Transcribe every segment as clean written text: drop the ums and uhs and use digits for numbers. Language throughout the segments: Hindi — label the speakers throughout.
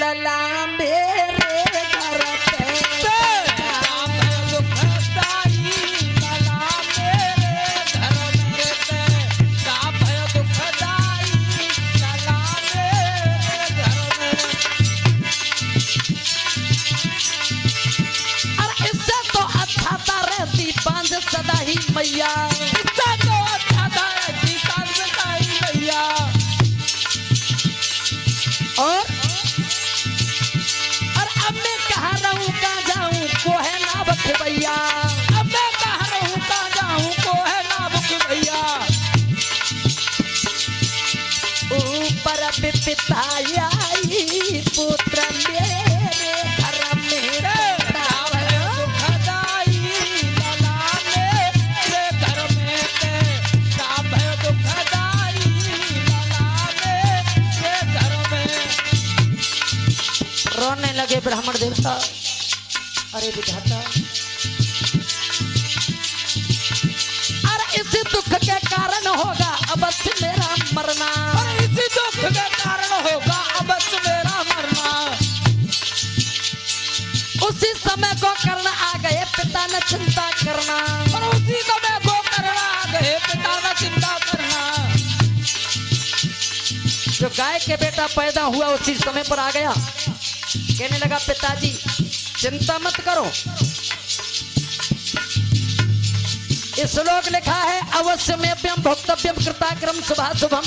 Speaker 1: लला मेरे घर पे सदा ही मैया इससे तो अच्छा था कि सांझ साई मैया। और अब मैं कहाँ रहूं कहाँ जाऊं को है ना बख भैया। अब मैं कहाँ रहूं कहाँ जाऊं को है ना बख भैया। ऊपर पिता आई पुत्र मेरे घर में रोने लगे ब्राह्मण देवता। अरे विधाता, अरे इसी दुख के कारण होगा अवश्य मेरा मरना। अरे इसी दुख के कारण होगा अवश्य मेरा मरना। उसी समय को कर्ण आ गए पिता ने चिंता करना। और उसी समय को कर्ण आ गए पिता ने चिंता करना। जो गाय के बेटा पैदा हुआ उसी समय पर आ गया। कहने लगा पिताजी चिंता मत करो। इस श्लोक लिखा है अवश्यमेव्यं भोक्तव्यं कृताक्रम शुभाशुभम।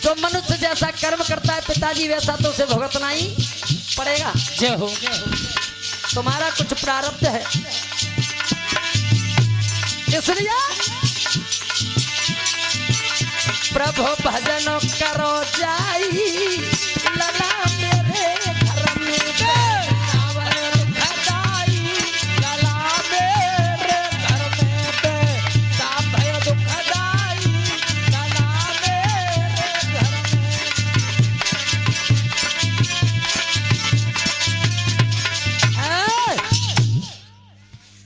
Speaker 1: जो मनुष्य जैसा कर्म करता है पिताजी वैसा तो उसे भुगतना ही पड़ेगा। जय हो। तुम्हारा कुछ प्रारब्ध है इसलिए प्रभु भजन करो जाई लला मेरे घर में दुखदाई। लला मेरे घर में भय दुखदाई। लला मेरे घर में।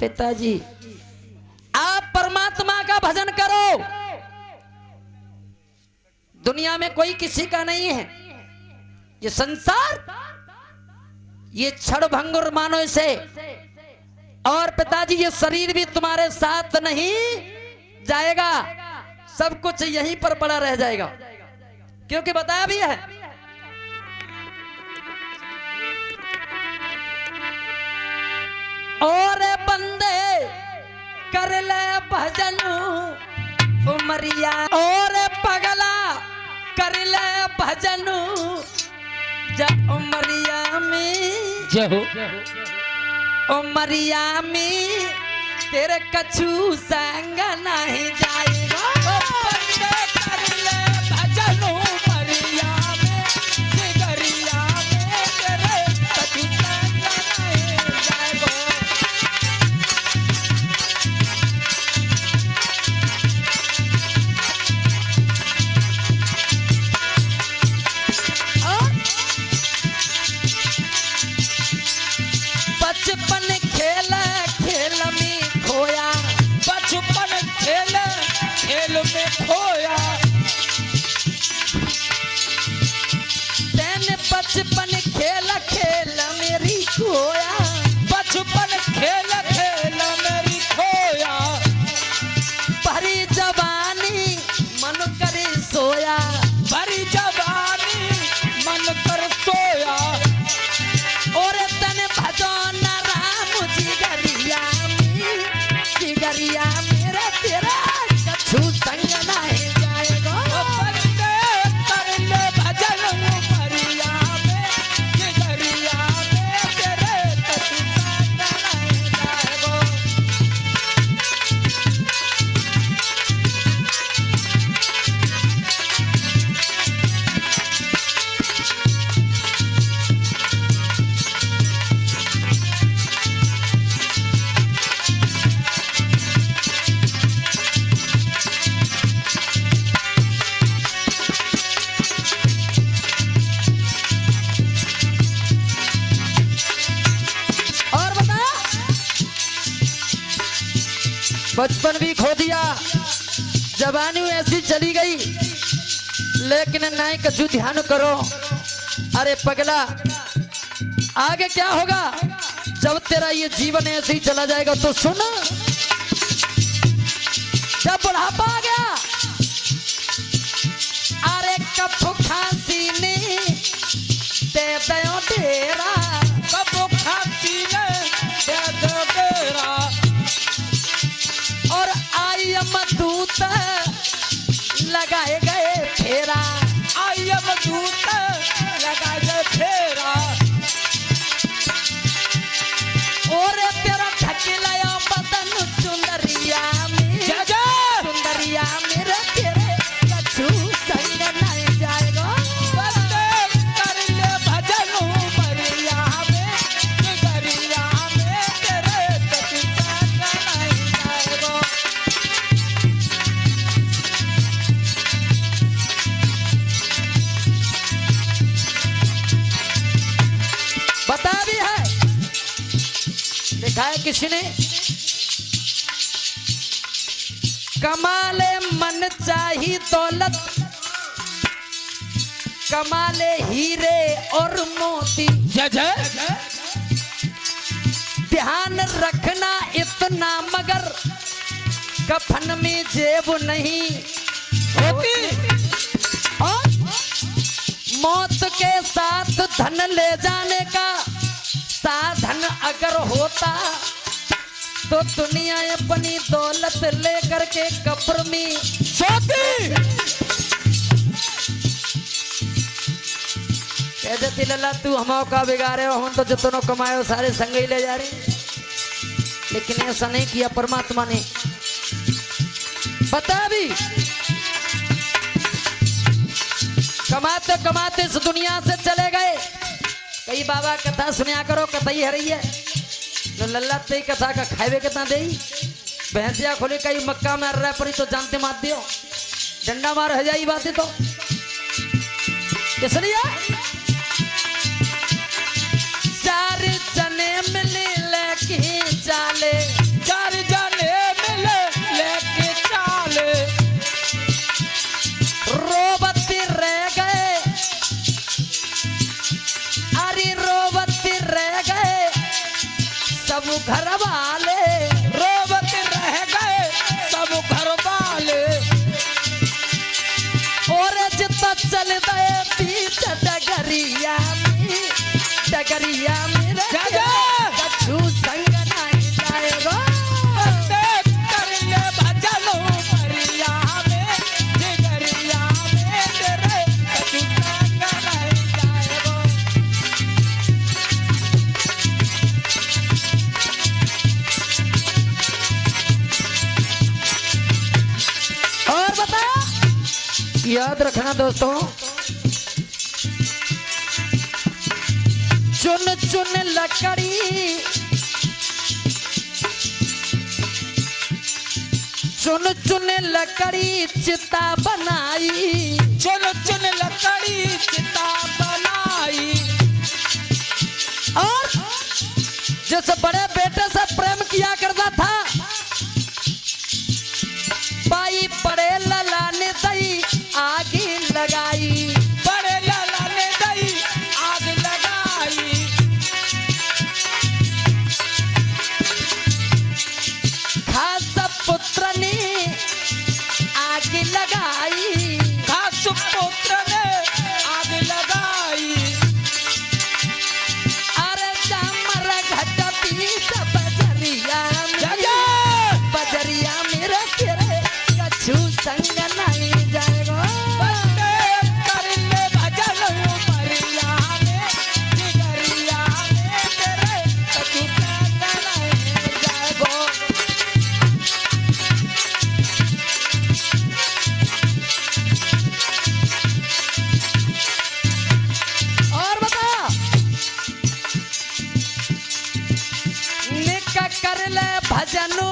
Speaker 1: पिताजी आप परमात्मा का भजन करो। दुनिया में कोई किसी का नहीं है। ये संसार ये क्षण भंगुर मानो इसे। और पिताजी ये शरीर भी तुम्हारे साथ नहीं जाएगा। सब कुछ यहीं पर पड़ा रह जाएगा। क्योंकि बताया भी है और बंदे कर ले भजन उमरिया। और पगला कर ले भजन जब उमरिया में। जय हो। उमरिया में तेरे कछु संग नहीं जाएगा। कर ले भजन उमरिया में जिगरिया में तेरे कछु संग नहीं जाएगा। बचपन खेल खेल में खोया। बचपन खेल खेल में खोया। तैने बचपन खेल खेल मेरी खोया। बचपन खेल खेल मेरी खोया। भरी जवानी मन करे सोया। भरी जवानी मन कर सोया। और तने भजन राम जिगरिया में जिगरिया मेरा तेरा कछु संग नहीं जाएगा। कर ले भजन उमरिया में जिगरिया में तेरे कछु संग नहीं जाएगा। बचपन भी खो दिया, जवानी ऐसी चली गई, लेकिन नहीं कछु ध्यान करो। अरे पगला, आगे क्या होगा जब तेरा ये जीवन ऐसे ही चला जाएगा तो सुन, जब बुढ़ापा आ गया, अरे कब खांसी ने दे दो डेरा,
Speaker 2: कब खांसी ने दे दो डेरा,
Speaker 1: और आई अमदूत लगाए गए फेरा,
Speaker 2: आई अमदूत लगाए गए फेरा,
Speaker 1: और तेरा ढकेलाया बदन चुंदरिया में, चुंदरिया मेरे तेरे कछु संग नहीं जाएगा,
Speaker 2: कर ले भजन मरिया में, चुंदरिया में तेरे कछु संग नहीं जाएगा।
Speaker 1: बता भी है, लिखा है किसी ने, कमाले मन चाही दौलत, कमाले हीरे और मोती,
Speaker 2: जय जय
Speaker 1: ध्यान रखना इतना मगर कफन में जेब नहीं
Speaker 2: होती,
Speaker 1: और मौत के साथ धन ले जाने का साधन अगर होता तो दुनिया अपनी दौलत लेकर के कब्र में
Speaker 2: सोती।
Speaker 1: कह देती लल्ला तू हम का बिगाड़े हो, हम तो जितनों कमाए सारे संग ही ले जा रहे, लेकिन ऐसा नहीं किया परमात्मा ने। बता भी, कमाते कमाते इस दुनिया से चले गए। कई बाबा कथा सुनिया करो, कतई है रही है न लल्ला ते कथा का खावे कितना दे, भैंसिया खोले कई मक्का में रह पड़ी तो जानते मात दियो, डंडा मार हो जाई बातें तो इसलिए चार जने मिले लेके चाले,
Speaker 2: चार जने मिले लेके चाले,
Speaker 1: रोबती रह गए, अरे रोबती रह गए सब घर वाले,
Speaker 2: रोबत रह गए सब घर वाले,
Speaker 1: और जितना चल गए बीच डगरिया में, डगरिया में कछु संग नहीं जाएगा,
Speaker 2: कर ले भजन मरिया में, जिगरिया में तेरे कछु संग नहीं जाएगा।
Speaker 1: और बता, याद रखना दोस्तों, चुन चुन लकड़ी, चुन चुन लकड़ी चिता बनाई,
Speaker 2: चुन चुन लकड़ी चिता बनाई,
Speaker 1: और जिस बड़े बेटे से प्रेम किया करता था, बाई बड़े लला ने दई आगे लगाई,
Speaker 2: बड़े लाला ने दई आग लगाई,
Speaker 1: खास पुत्र ने आग लगाई,
Speaker 2: खास पुत्र ने आग लगाई,
Speaker 1: अरे जामर घट पीत बजरिया में, बजरिया मेरे तेरे कछु संग नहीं जाएगा,
Speaker 2: कर ले भजन मरिया में, जिगरिया में तेरे कछु संग नहीं जाएगा।
Speaker 1: और बता, निक कर ले भजनु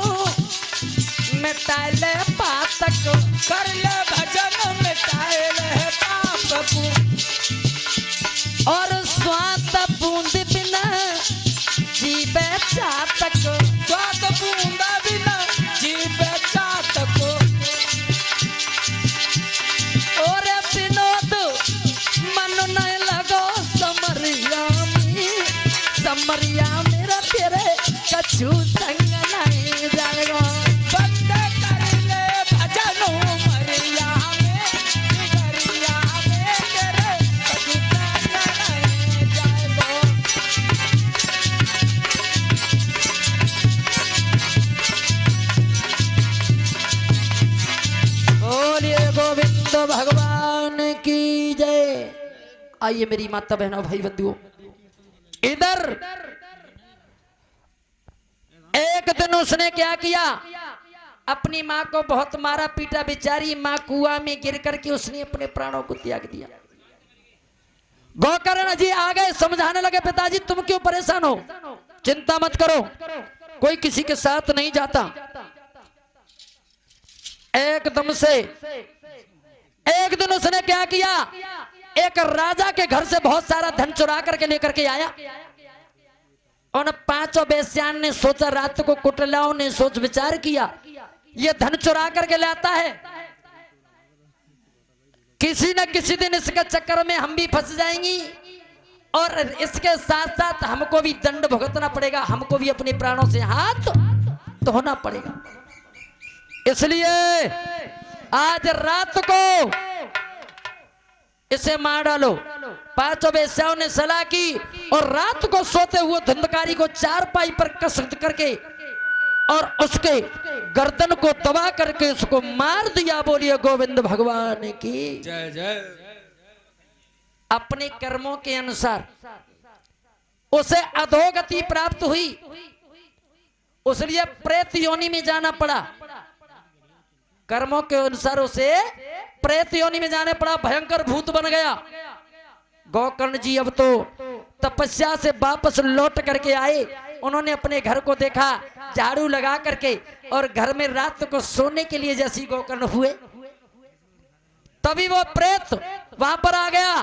Speaker 1: मिटाए ले पातक,
Speaker 2: कर ले भजन मिटाए ले पाप को,
Speaker 1: और स्वात बूंद बिना जीवे चातक,
Speaker 2: स्वाद बूंदा बिना जीवे चातक,
Speaker 1: और विनोद मन नहीं लगो मरिया मेरा तेरे कछु संग नहीं जाएगा।
Speaker 2: बंद कर ले भजनो मरिया में गरिया में तेरे कछु संग नहीं जाएगा।
Speaker 1: बोलिए गोविंद भगवान की जय। आइए मेरी माता बहनों भाई बंधुओं, इधर एक दिन उसने क्या किया, अपनी माँ को बहुत मारा पीटा, बेचारी माँ कुआं में गिर करके उसने अपने प्राणों को त्याग दिया। गोकर्ण जी आ गए, समझाने लगे पिताजी तुम क्यों परेशान हो, चिंता मत करो, कोई किसी के साथ नहीं जाता। एकदम से एक दिन उसने क्या किया, एक राजा के घर से बहुत सारा धन चुरा करके लेकर के आया। उन पांचों बेस्यान ने सोचा, रात को कुटलाओं ने सोच विचार किया, ये धन चुरा करके लाता है, किसी न किसी दिन इसके चक्कर में हम भी फंस जाएंगी और इसके साथ साथ हमको भी दंड भुगतना पड़ेगा, हमको भी अपने प्राणों से हाथ धोना पड़ेगा। इसलिए आज रात को इसे मार डालो। पांचों वेश्याओं ने सलाह की और रात को सोते हुए धुंधकारी को चारपाई पर कस करके और उसके गर्दन को दबा करके उसको मार दिया। बोलिए गोविंद भगवान की
Speaker 2: जय जय।
Speaker 1: अपने कर्मों के अनुसार उसे अधोगति प्राप्त हुई, उसलिए प्रेत योनि में जाना पड़ा। कर्मों के अनुसार उसे प्रेत योनि में जाने पड़ा, भयंकर भूत बन गया। गोकर्ण जी अब तो तपस्या से वापस लौट करके आए, उन्होंने अपने घर को देखा, झाड़ू लगा करके, और घर में रात को सोने के लिए जैसी गोकर्ण हुए, तभी वो प्रेत वहां पर आ गया।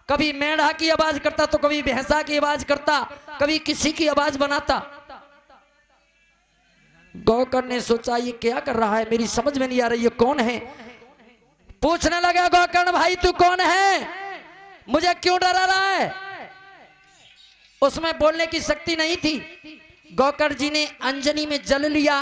Speaker 1: कभी मेढ़ा की आवाज करता तो कभी भैंसा की आवाज करता, कभी किसी की आवाज बनाता। गोकर्ण ने सोचा ये क्या कर रहा है, मेरी समझ में नहीं आ रही, ये कौन है। पूछने लगा, गोकर्ण भाई तू कौन है, मुझे क्यों डरा रहा है। उसमें बोलने की शक्ति नहीं थी। गोकर्ण जी ने अंजनी में जल लिया,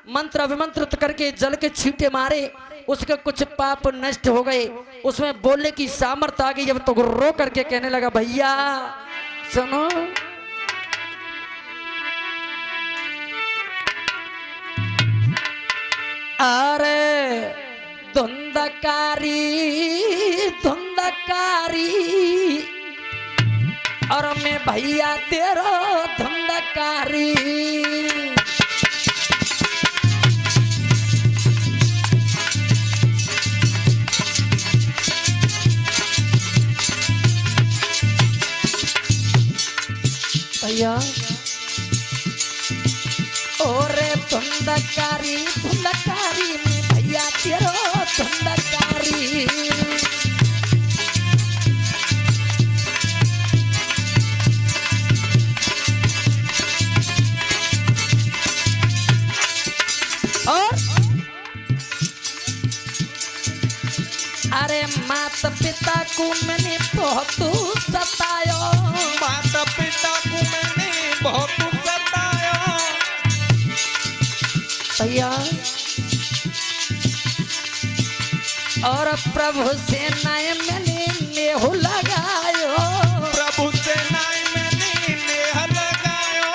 Speaker 1: मंत्र अभिमंत्रित करके जल के छींटे मारे, उसके कुछ पाप नष्ट हो गए, उसमें बोलने की सामर्थ्य आ गई। जब तो रो करके कहने लगा, भैया सुनो, अरे धुंधकारी धुंधकारी और मैं भैया तेरो धुंधकारी। भैया ओरे धुंधकारी धुंधकारी में भैया तेरो धुंधकारी। और अरे माता पिता को मैंने बहुत सताया,
Speaker 2: माता पिता को मैंने बहुत सताया।
Speaker 1: भैया और प्रभु से नाय मैंने नेह लगायो,
Speaker 2: प्रभु से नाय मैंने नेह लगायो।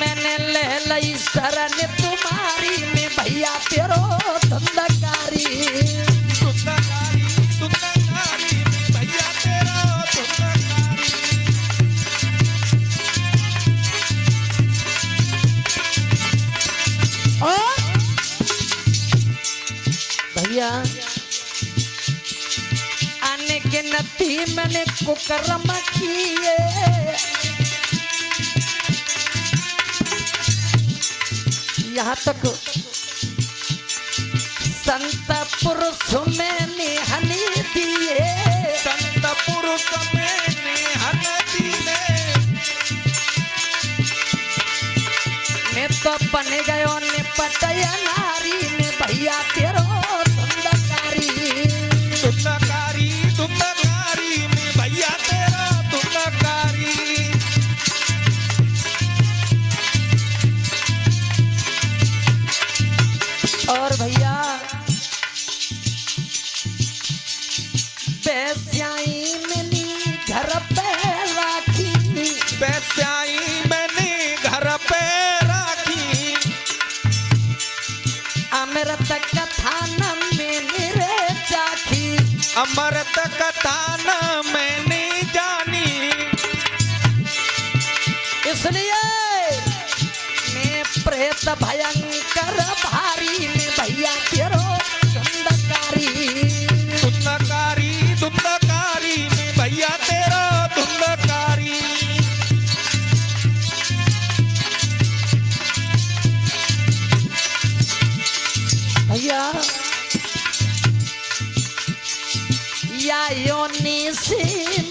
Speaker 1: मैंने ले लई शरण तुम्हारी में भैया तेरो धुंधकारी।
Speaker 2: धुंधकारी धुंधकारी भैया तेरो धुंधकारी।
Speaker 1: और भैया आने के नती मैंने कुकर्म किए, यहाँ तक संत पुरुष मैंने हनी दिए,
Speaker 2: संत पुरुष मैंने हन दिए।
Speaker 1: मैं तो बन गयो निपटया नारी में भैया तेरो धुंधकारी।
Speaker 2: धुंधकारी धुंधकारी
Speaker 1: बेस्याई मिली घर पे राखी,
Speaker 2: बेस्याई मैंने घर पे राखी,
Speaker 1: अमृत कथा न मैंने रे चाखी,
Speaker 2: अमृत कथा न मैंने जानी,
Speaker 1: इसलिए मैं प्रेत भयंकर भारी में भैया तेरो धुंधकारी,
Speaker 2: धुंधकारी धुंधकारी में भैया तेरा धुंधकारी।
Speaker 1: भैया या योनि से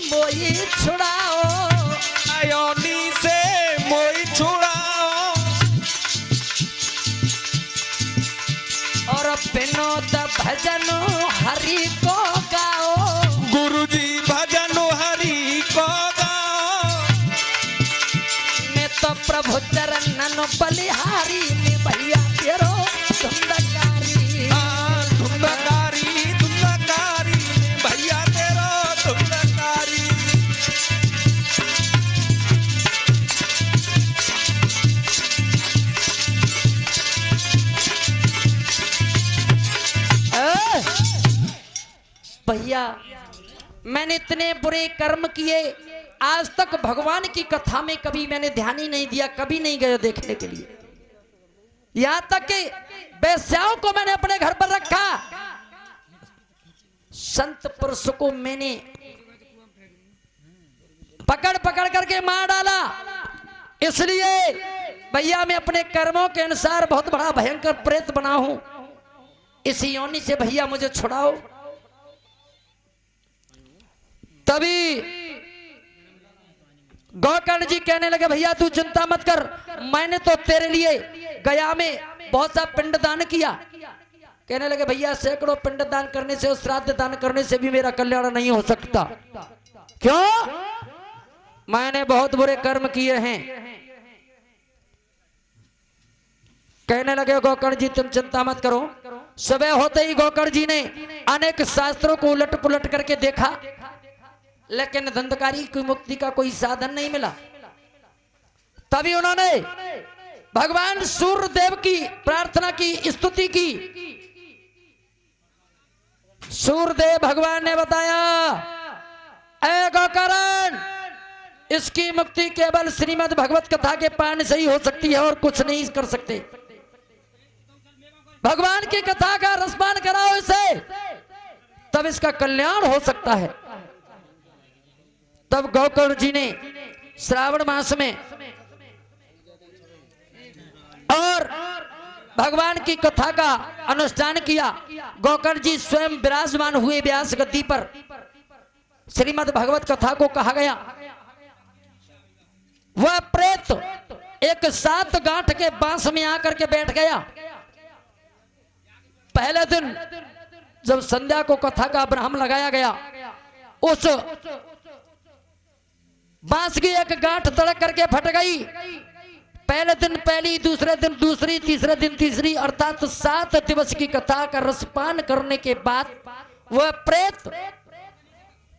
Speaker 1: मोई छुड़ाओ,
Speaker 2: योनि से मोई छुड़ाओ,
Speaker 1: और विनोद भजन हरि को गाओ,
Speaker 2: गुरुजी भजन हरि को गाओ,
Speaker 1: मैं तो प्रभु चरणन बलिहारी में भैया तेरो धुंधकारी,
Speaker 2: धुंधकारी धुंधकारी में भैया तेरा धुंधकारी। भैया मैंने इतने बुरे कर्म किए, आज तक भगवान की कथा में कभी मैंने ध्यान ही नहीं दिया, कभी नहीं गए देखने के लिए। यहां तक कि बेस्याओं को मैंने अपने घर पर रखा, संत पुरुष को मैंने पकड़ पकड़ करके मार डाला। इसलिए भैया मैं अपने कर्मों के अनुसार बहुत बड़ा भयंकर प्रेत बना हूं, इस योनि से भैया मुझे छुड़ाओ। तभी गोकर्ण जी कहने लगे भैया तू चिंता मत कर, मैंने तो तेरे लिए गया में बहुत सा पिंडदान किया। कहने लगे भैया सैकड़ों पिंडदान करने से और श्राद्ध दान करने से भी मेरा कल्याण नहीं हो सकता। क्यों? मैंने बहुत बुरे कर्म किए हैं। कहने लगे गोकर्ण जी तुम चिंता मत करो। सुबह होते ही गोकर्ण जी ने अनेक शास्त्रों को उलट पुलट करके देखा, लेकिन धुंधकारी की मुक्ति का कोई साधन नहीं मिला। तभी उन्होंने भगवान सूर्यदेव की प्रार्थना की, स्तुति की। सूर्यदेव भगवान ने बताया ऐ गोकर्ण, इसकी मुक्ति केवल श्रीमद् भगवत कथा के पान से ही हो सकती है और कुछ नहीं कर सकते। भगवान की कथा का रसपान कराओ इसे, तब इसका कल्याण हो सकता है। तब गोकर्ण जी ने श्रावण मास में और भगवान की कथा का अनुष्ठान किया। गोकर्ण जी स्वयं विराजमान हुए व्यास गद्दी पर। श्रीमद् भगवत कथा को कहा गया। वह प्रेत एक 7 गांठ के बांस में आकर के बैठ गया। पहले दिन जब संध्या को कथा का ब्राह्म लगाया गया, उस बांस की एक गांठ तड़क करके फट गई। पहले दिन पहली, दूसरे दिन दूसरी, तीसरे दिन तीसरी, अर्थात 7 दिवस की कथा का रसपान करने के बाद वह प्रेत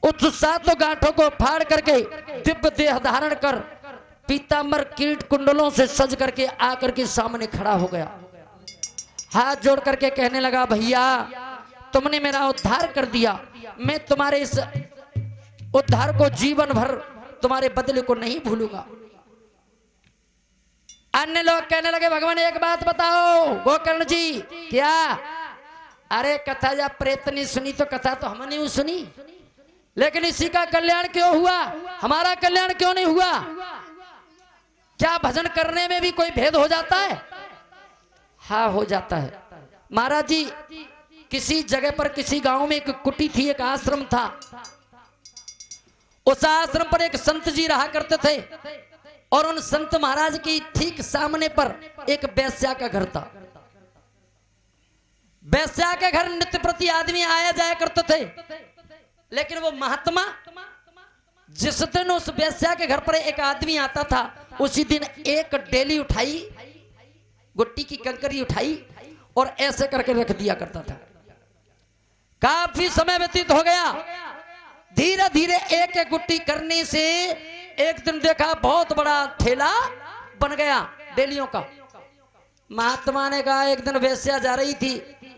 Speaker 2: उस 7 गांठों को फाड़ करके दिव्य देह धारण कर पीतांबर कीट कुंडलों से सज करके आकर के सामने खड़ा हो गया। हाथ जोड़ करके कहने लगा भैया तुमने मेरा उद्धार कर दिया, मैं तुम्हारे इस उद्धार को जीवन भर तुम्हारे बदले को नहीं भूलूंगा। अन्य लोग कहने लगे भगवान एक बात बताओ गोकर्ण जी। क्या? अरे कथा जब प्रेत ने सुनी तो कथा तो हमने सुनी, लेकिन इसी का कल्याण क्यों हुआ, हमारा कल्याण क्यों नहीं हुआ? क्या भजन करने में भी कोई भेद हो जाता है? हाँ हो जाता है महाराज जी। किसी जगह पर किसी गांव में एक कुटी थी, एक आश्रम था। उस आश्रम पर एक संत जी रहा करते थे और उन संत महाराज की ठीक सामने पर एक वैश्या का घर था। वैश्या के घर नित्य प्रति आदमी आया जाया करते थे, लेकिन वो महात्मा जिस दिन उस वैश्या के घर पर एक आदमी आता था, उसी दिन एक डेली उठाई, गुट्टी की कंकरी उठाई और ऐसे करके रख दिया करता था। काफी समय व्यतीत हो गया, धीरे धीरे एक एक गुट्टी करने से एक दिन देखा बहुत बड़ा ठेला बन गया डेलियों का। महात्मा ने कहा, एक दिन वेश्या जा रही थी,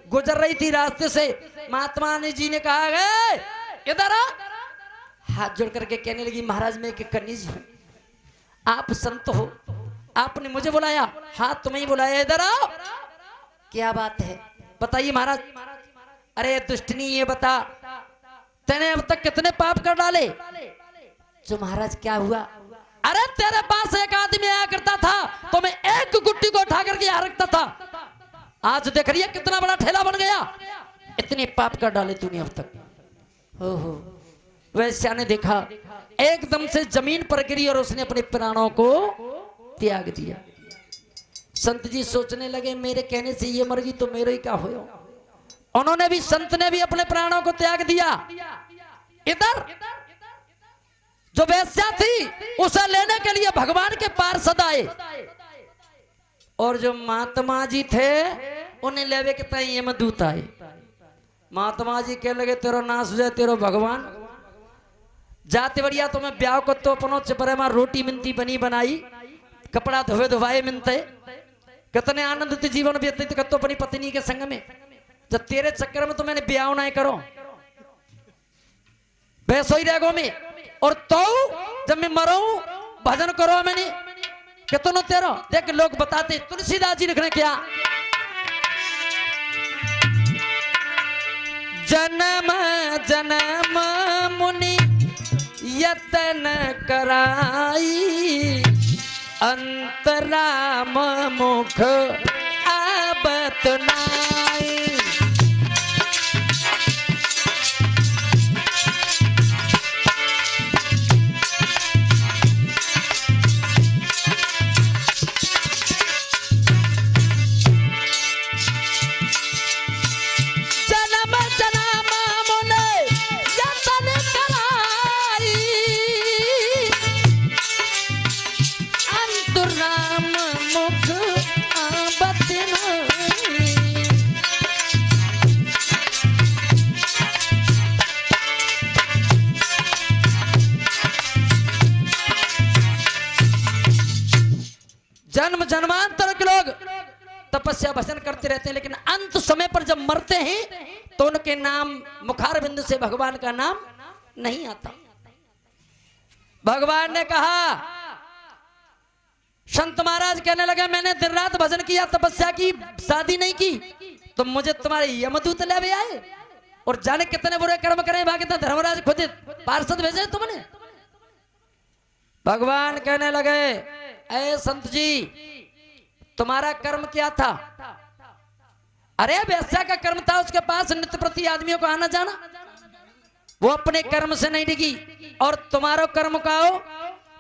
Speaker 2: गुजर रही थी रास्ते से, महात्मा ने जी ने कहा, इधर आ। हाथ जोड़ करके कहने लगी, महाराज मैं एक कन्या हूं, आप संत हो, आपने मुझे बुलाया? हाँ तुम्हें ही बुलाया, इधर आओ। क्या बात है बताइए महाराज। अरे दुष्टनी ये बता, तेने अब तक कितने पाप कर डाले? जो महाराज क्या हुआ? अरे तेरे पास एक आदमी आया करता था तो मैं एक गुट्टी को उठा करके यहाँ रखता था, आज देख रही है कितना बड़ा ठेला बन गया। इतने पाप कर डाले तूने अब तक। हो वैश्या ने देखा, एकदम से जमीन पर गिरी और उसने अपने प्राणों को त्याग दिया। संत जी सोचने लगे, मेरे कहने से ये मर गई तो मेरे ही क्या होगा। उन्होंने भी, संत ने भी अपने प्राणों को त्याग दिया। इधर जो वेश्या थी उसे लेने के लिए भगवान के पार्षद आए, और जो महात्मा जी थे उन्हें लेवे के तय यमदूत आए। महात्मा जी कह लगे, तेरो नाश हो जाए तेरो भगवान, जाते बढ़िया तो मैं ब्याह को तो अपनो चपरे में रोटी मिलती बनी बनाई, कपड़ा धोवे धोवाए मिलते, कितने आनंद जीवन व्यतीत करते अपनी पत्नी के संग में। जब तेरे चक्कर में तो मैंने ब्याह ना करो, वैसो ही रहेगो में। और तो जब मैं मरूं भजन करो मैंने कितनों तेरो। देख लोग बताते, तुलसीदास जी लिखने क्या, जन्म जन्म मुनि यतन कराई, अंतराम मुख आबत नाई। जन्म जन्मांतर के लोग तपस्या भजन करते रहते हैं, लेकिन अंत समय पर जब मरते हैं तो उनके नाम मुखार बिंदु से भगवान का नाम नहीं आता। भगवान ने कहा, संत महाराज कहने लगे, मैंने दिन रात भजन किया, तपस्या की, शादी नहीं की, तो मुझे तुम्हारे यमदूत ले आए और जाने कितने बुरे कर्म करे, भागे धर्मराज खुद पार्षद भेजे तुमने। भगवान कहने लगे, ऐ संत जी तुम्हारा कर्म क्या था? अरे वैसा का कर्म था, उसके पास नित्य प्रति आदमियों को आना जाना, वो अपने कर्म से नहीं डिगी। और तुम्हारो कर्म का हो,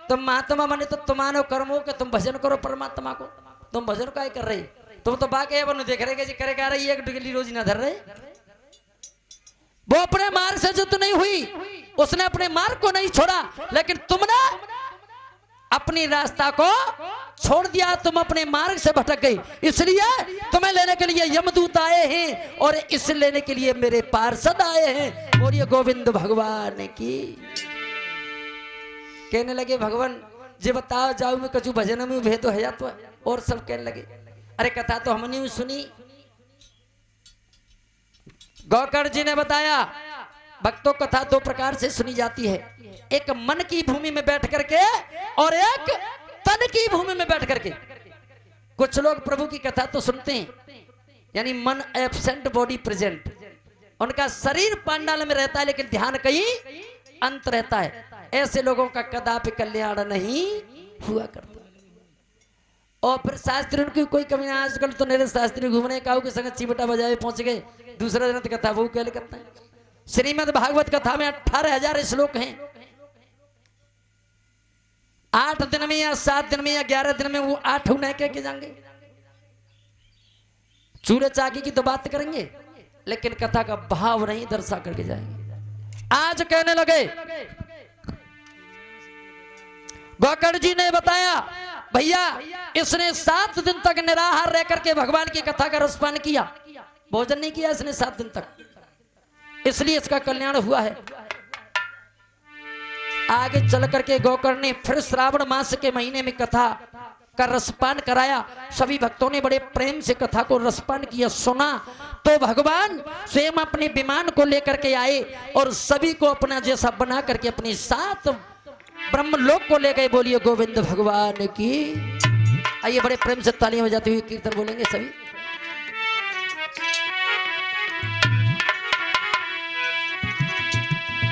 Speaker 2: तुम महात्मा बने तो तुम्हारो कर्म हो कि तुम भजन करो परमात्मा को। तुम भजन का ही कर रहे, तुम तो बाकी बनो देख रहे जी करे रही, एक डिगली रोजी ना धर रहे। वो अपने मार्ग से जो तो नहीं हुई, उसने अपने मार्ग को नहीं छोड़ा, लेकिन तुमने अपनी रास्ता को छोड़ दिया, तुम अपने मार्ग से भटक गई। इसलिए तुम्हें लेने के लिए यमदूत आए हैं और इस लेने के लिए मेरे पार्षद आए हैं। और ये गोविंद भगवान की कहने लगे, भगवान जी बताओ जाओ मैं कछु भजन में भेद है या तो। और सब कहने लगे, अरे कथा तो हमने सुनी। गौकर्ण जी ने बताया, भक्तों कथा दो प्रकार से सुनी जाती है, एक मन की भूमि में बैठ करके और एक तन की भूमि में बैठ करके। कुछ लोग प्रभु की कथा तो सुनते हैं, यानी मन एब्सेंट बॉडी प्रेजेंट, उनका शरीर पांडाल में रहता है लेकिन ध्यान कहीं अंत रहता है। ऐसे लोगों का कदापि कल्याण नहीं हुआ करता। और फिर शास्त्री उनकी कोई कमी नहीं। आजकल तो मेरे शास्त्री घूमने का के संग चिमटा बजाए पहुंच गए, दूसरा दिन कथा वो क्या करता है। श्रीमद् भागवत कथा में 18,000 श्लोक हैं। 8 दिन में या 7 दिन में या 11 दिन में वो 8 उन्हें कह के जाएंगे। चूड़े चाकी की तो बात करेंगे लेकिन कथा का भाव नहीं दर्शा करके जाएंगे। आज कहने लगे, गौकर्ण जी ने बताया, भैया इसने 7 दिन तक निराहार रह करके भगवान की कथा का रसपान किया, भोजन नहीं किया इसने 7 दिन तक, इसलिए इसका कल्याण हुआ है। आगे चल करके गौकर ने फिर श्रावण मास के महीने में कथा का रसपान कराया। सभी भक्तों ने बड़े प्रेम से कथा को रसपान किया, सुना। तो भगवान स्वयं अपने विमान को लेकर के आए और सभी को अपना जैसा बना करके अपने साथ ब्रह्मलोक को ले गए। बोलिए गोविंद भगवान की। आइए बड़े प्रेम से तालियां बजाते हुए कीर्तन बोलेंगे सभी।